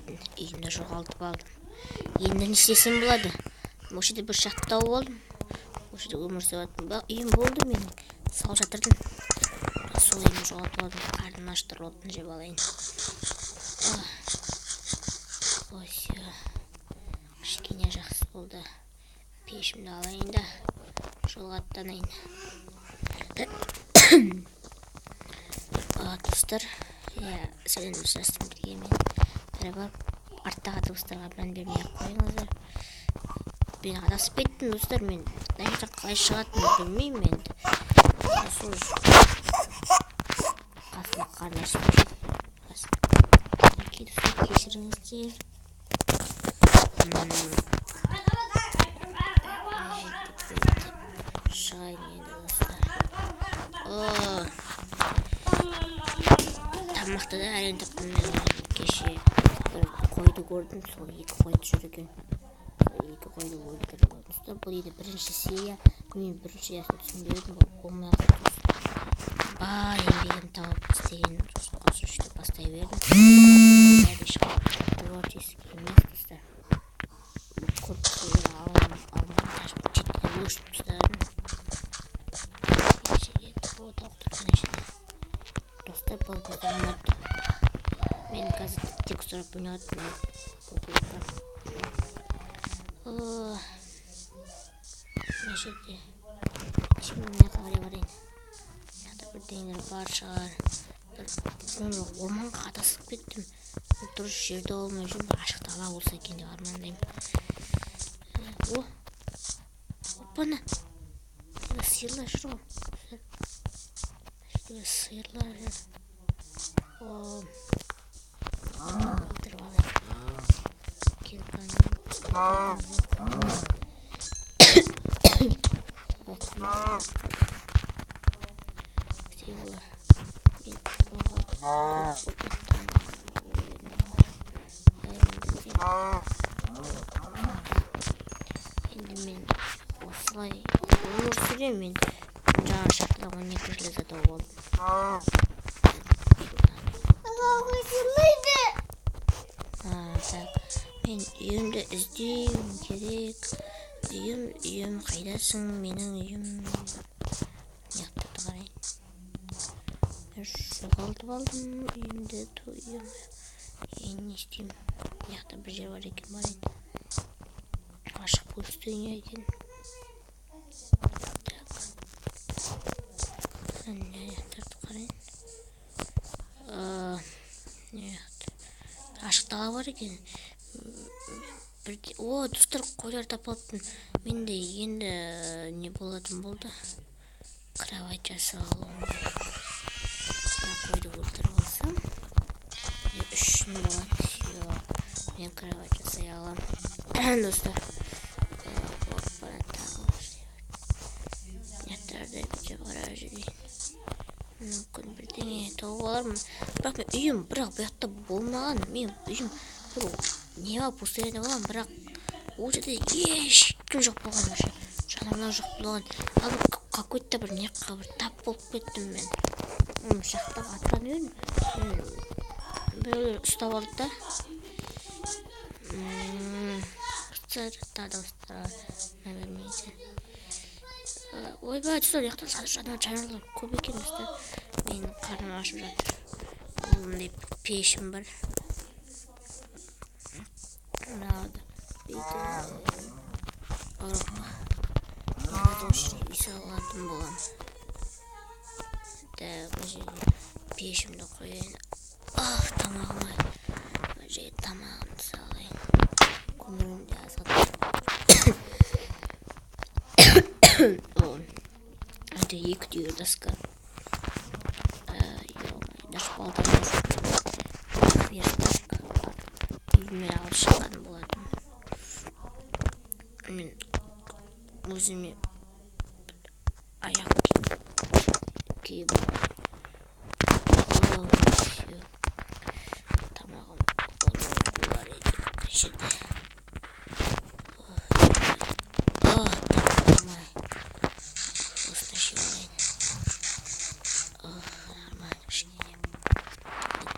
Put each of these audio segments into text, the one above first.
келетін. Үйімді жоғалтып алдым. Енді не істесем болады? Осы жерде бір шақты тауып алдым. Осы жерде өмір сүріп жатырмын. Үйім болды менің. Салып жатырдым. Сол үйімді жоғалтып алдым. Қарным ашты, отын жеп алайын. Осы кішкене жақсы болды. Пешімді алайын да жолға аттанайын. Достар, сәлем жасырсын бірге мен бәрі арттағы дыбыстарға мән бермей қойыңыздар. Мен адасып кеттім достар, мен мына қалай шығатынын білмеймін енді. Сол қасыма қарындасым кешіріңіздер. Шығайын енді достар. Тамақты да әрең таптым. Кеше бір қойды көрдім, сол 2 қойды жүр екен. 2 қойды өлтіріп достар. Бұл еді бірінші серия. Мен бірінші сериясын түсінбедім, болмай қалды. Бар еңбегім тауып істеген осы үшті бастай бердім. Творческий емес достар. Көп қойды алмай жеткен өшіп тастадым. Достар, бұл біздің ұмытты. Мен қазір текстурап ойнатым. Мына жерде ішіміне қалай барайын. Мынада бірдеңелер бар шығар. Орманға адасып кеттім. Дұрыс жерде болмай жүрмін. Ашық дала болса екен деп армандаймын. Опана! Сиырлар жүр ғой. Сиырлар жүр. Өлтіріп алайын. Енді мен осылай өмір сүремін. Жаңа шақтыда 12 жыл тауып алдым. Мен үйімді іздеуім керек. Үйім қайдасың? Менің үйім неқтіпті қарайын. Жоғалтып алдым үйімді. Не істеймін? Неқта бір жер бар екен, барайын. Ашық пустыня екен. Неқтіпті қарайын. Ашық дала бар екен. Достар, қойлар тапалыппын. Менде енді не болатын болды? Кровать жасап алуым. Қойды өлтіріп алсам 3 болады. Мен кровать жасай алам. Достар, неттарды жеп қарап жүрейін. Мүмкін бірдеңе тауып алармын. Бірақ мен үйім бірақ бұяқта болмаған. Мен үйім бір неға пустырайда болған, бірақ ол жерде ешкім жоқ болған. Жанымнан жоқ болған. Ал какой-то бір неққа бір тап болып кеттім мен. Шақтаға аттан өрім. Біреулер ұстап алды да. Достар, нәбермейді. Ойбай, достар, яқтан садыр жанарлар көп екен достар. Менің қарным ашып жатыр. Ондай пешім бар. Мынауды бейді ұрыққа. Осы үй салатын болам. Бұл жерге пешімді қойайын. Тамағым ай. Бұл жерге тамағымды салайын. Көмірімді азалайын. Это 2 түйір доска. Даже балдамыз. Верстак. Үйіме алып шыққан болатын. Мен өзіме аяқ киіп тамағым бар еді жерде. Осында жей алайын. Нормально кішкене.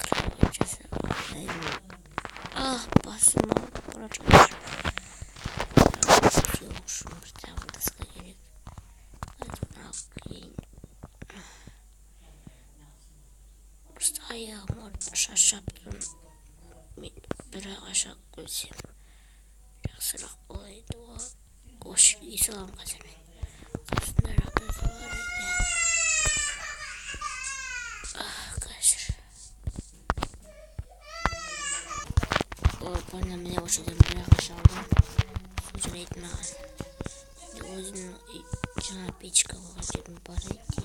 Кровать жасап алайын. жатыр. Ушуңур табылдыска керек. Аяғым шаршап тұрмын. Мен бірақ ашақ көрсем жақсырақ болайды. Ош үй салам қазір мен. Қасында жатасы бар екен. Қазір. Бана міне ошадан бірақ ашақ алдым. Су жарайды маған. Өзімнің жаңа печка болған жерім бар еді.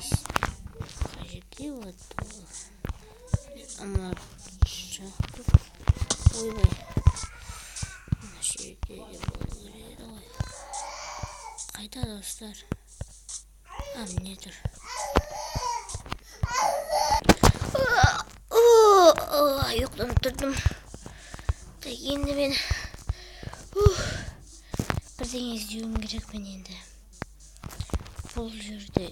Қай жерде болады ол? Ама жақты. Ойбай. Мына жерде де болу керек ғой. Қайда достар? Міне тұр. Ұйықтан тұрдым. Енді мен бірдеңе іздеуім керек мен енді. Бұл жерде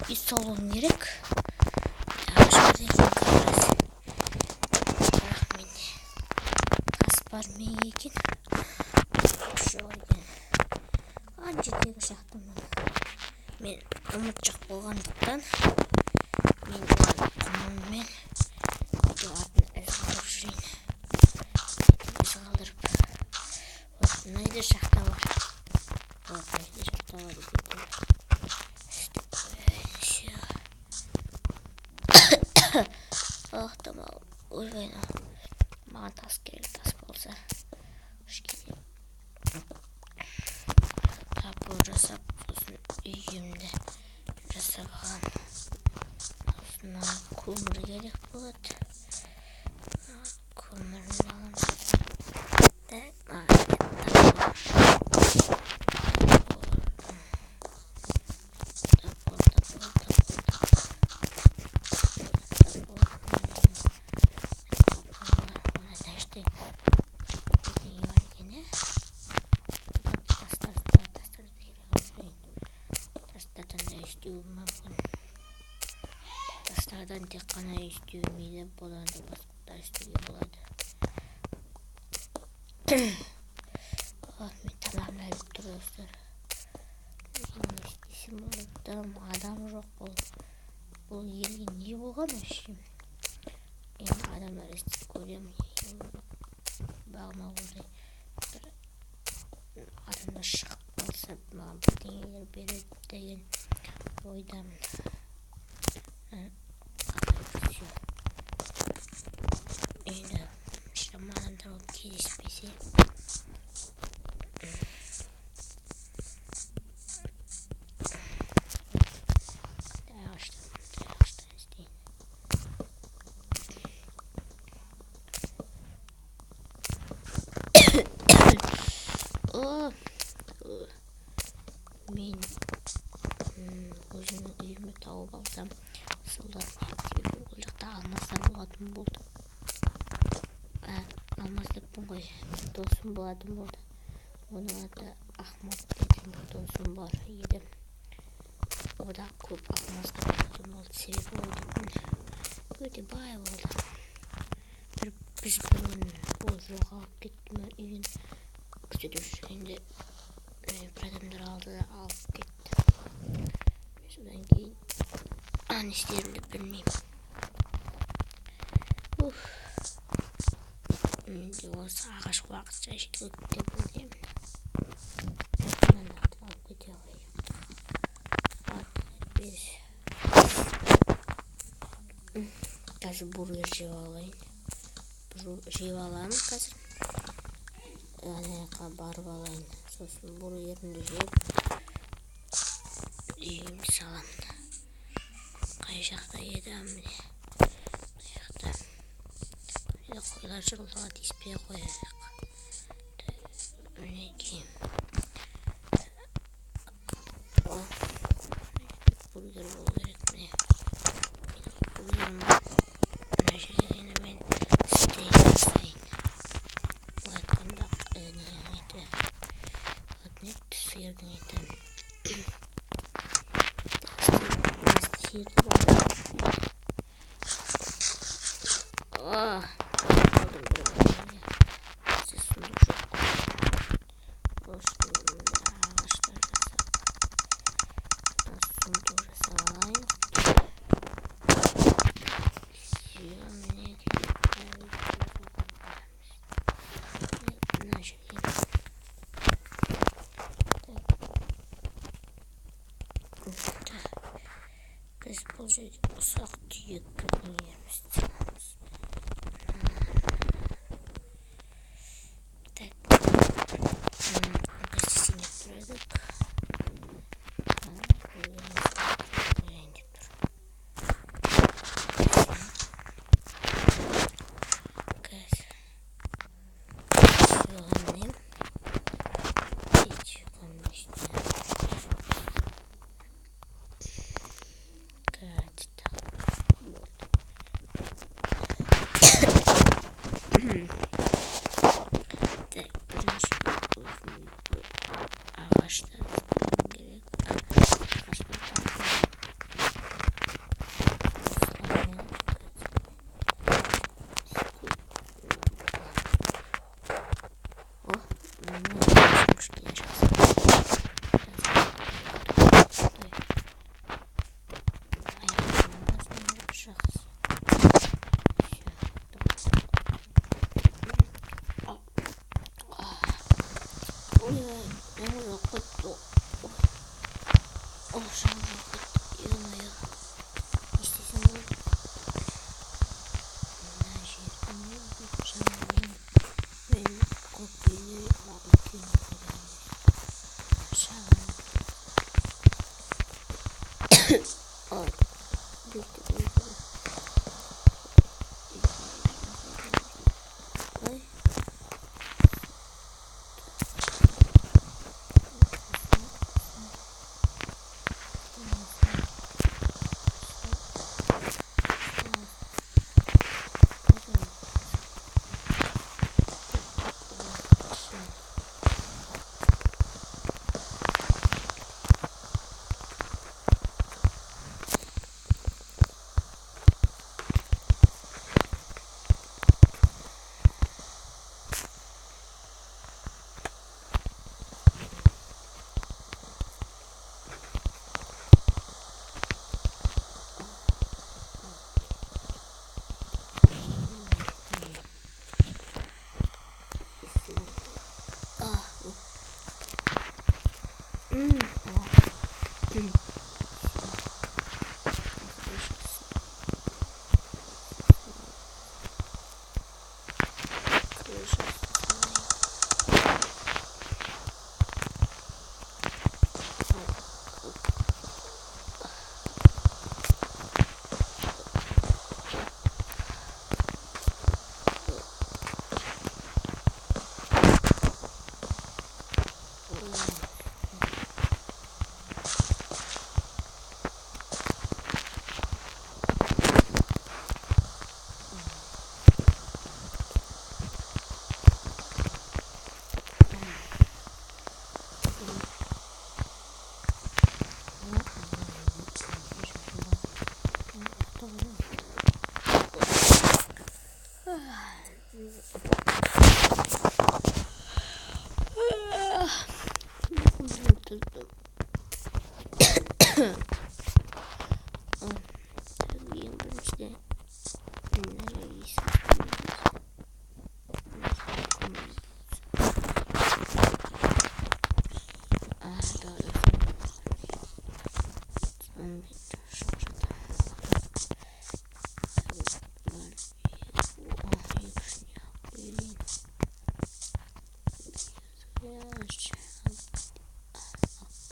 ит салуым керек. Бар ме екен? Жердегі шақтым. Мен ұмытшақ болғандықтан мен құмыммен атын із қалдырып жүрейін. Із қалдырып. Мынайда шақта бар. Мынайда шақта бар екен. Tamam. Ойбай. Маған тас керек, тас болса. Ушкеде. Тапы жасап, сосын үйімді жасаған. Осына көмір керек болады. Көмірін алам. Тастардан тек қана істеуімейді, бұдан да басқа істеуге болады. Мен тамағымды әліп тұр достар. Мен істесем болыптым, адам жоқ бұл. Бұл елге не болған өшім? Енді адамдар істеп көремін. Бағыма болдай. Адамдар шығып қалса, маған бірдеңелер береді деген ойдамын. Енді шырама адамдар болып кездеспесе ағаштан істейін. Мен өзімнің үйімді тауып алсам, солдар ол жақта алмастар болатын болды. Алмаз деппін ғой, досым болатын болды. Оның аты Ахмат деген бір досым бар еді. Ода көп алмаздар болатын болды. Себебі ол өте бай болды. Біз бүгін ол жоғалып кетті ме үйін күтіп жүргенде бір адамдар алды да алып кетті. Содан кейін не істерімді білмеймін. Менде осы ағаш уақытша жеткілікті деп ойлаймын. Мынаны алып кете қояйын. Қазір бургер жеп алайын. Жеп аламын қазір. Аяққа барып алайын. Сосын бургерімді жеп үйімді саламын. Қай жақта еді міне. Қойлар жырылға тиіспей қояйық. Мінекей. Бургер болу керек міне. Бургерім мына жерде мен стейк жасайын. Бұл айтқанда ненің еті. Сиырдың еті. Сиырды бар. Aldым bir bölümde. Siz sunucu. Birinci ağaçları gerek.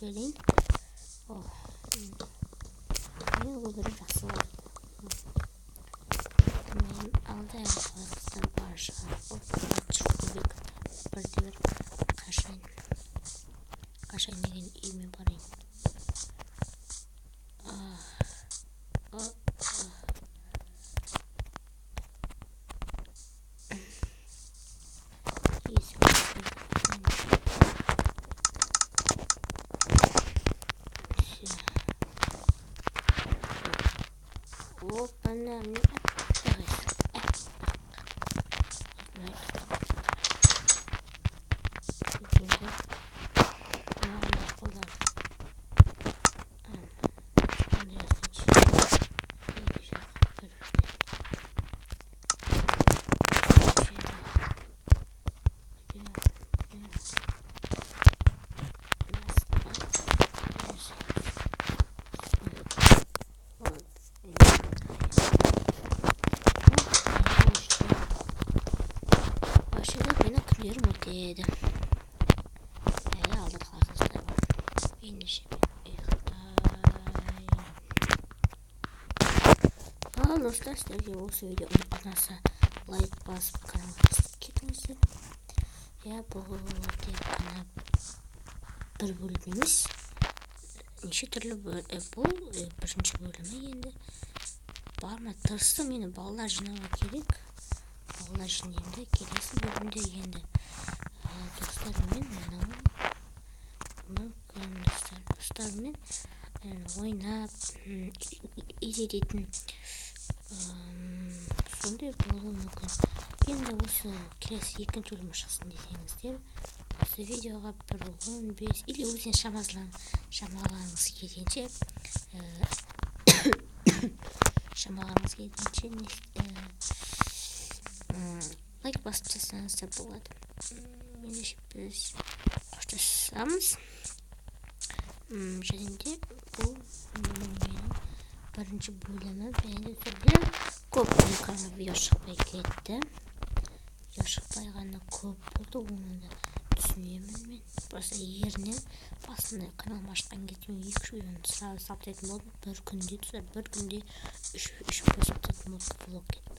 Gelin. Oh. Ne olur жақсы var. Мен алдай Қазақстан барша көбек бірде бір қашан деген үйме бар екен. Опа, на мне. Dedi. Aldık arkadaşlar. İniş. Dostlar, sizlerге осы видеоның арнасы лайк басып каналға кетіңіздер. Бұл тек қана бір бөлім емес. Неше түрлі бұл бірінші бөлімі енді. Барма тырыстым, мені балалар жинауға керек. енді келесі бөлімде енді достарыммен мүмкін достарыммен ойнап изететін сондай болуы мүмкін. Енді осы келесі екінші бөлім шықсын десеңіздер, осы видеоға бір 15 или өзен шамаларыңыз келгенше лайк басып жазсаңыз да болады. Ендеше біз қоштасамыз. Және де бұл менің бірінші бөлімі. Енді сөйлем көп видео шықпай кетті. Видео шықпай ғана көп болды, оны да түсінемін мен. Просто егерінен басында каналым ашқан кезде мен 2-3 видеоны саптайтын болдым. Бір күнде 3 көрсететін болды влог кетіп.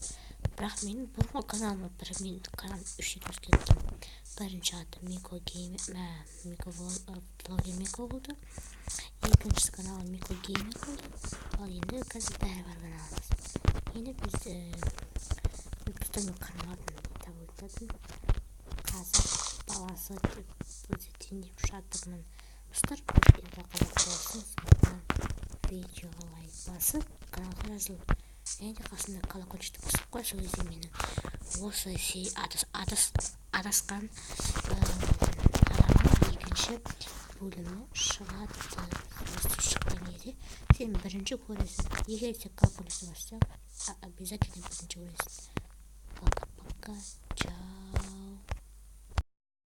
Бірақ менің бұрынғы каналыма мен каналым 3 рет өзгерттім. Бірінші аты Мико Мико болды. Екіншісі каналы Мико Геймер болды. Ал енді қазір бәрі бар каналымыз. Енді біз достармен каналдың табылтатын қазір баласы өтетін деп жатырмын. Достар, видео қазақ болсын, видеоға лайк басып, каналға жазылып, және де қасында колокольчикті қосып қой, сол кезде менің осы адасқан адамның екінші бөлімі шығады. Шыққан кезде сен бірінші көресің. Егер сен колокольчикті бассаң, обязательно бірінші көресің. Пока-пока.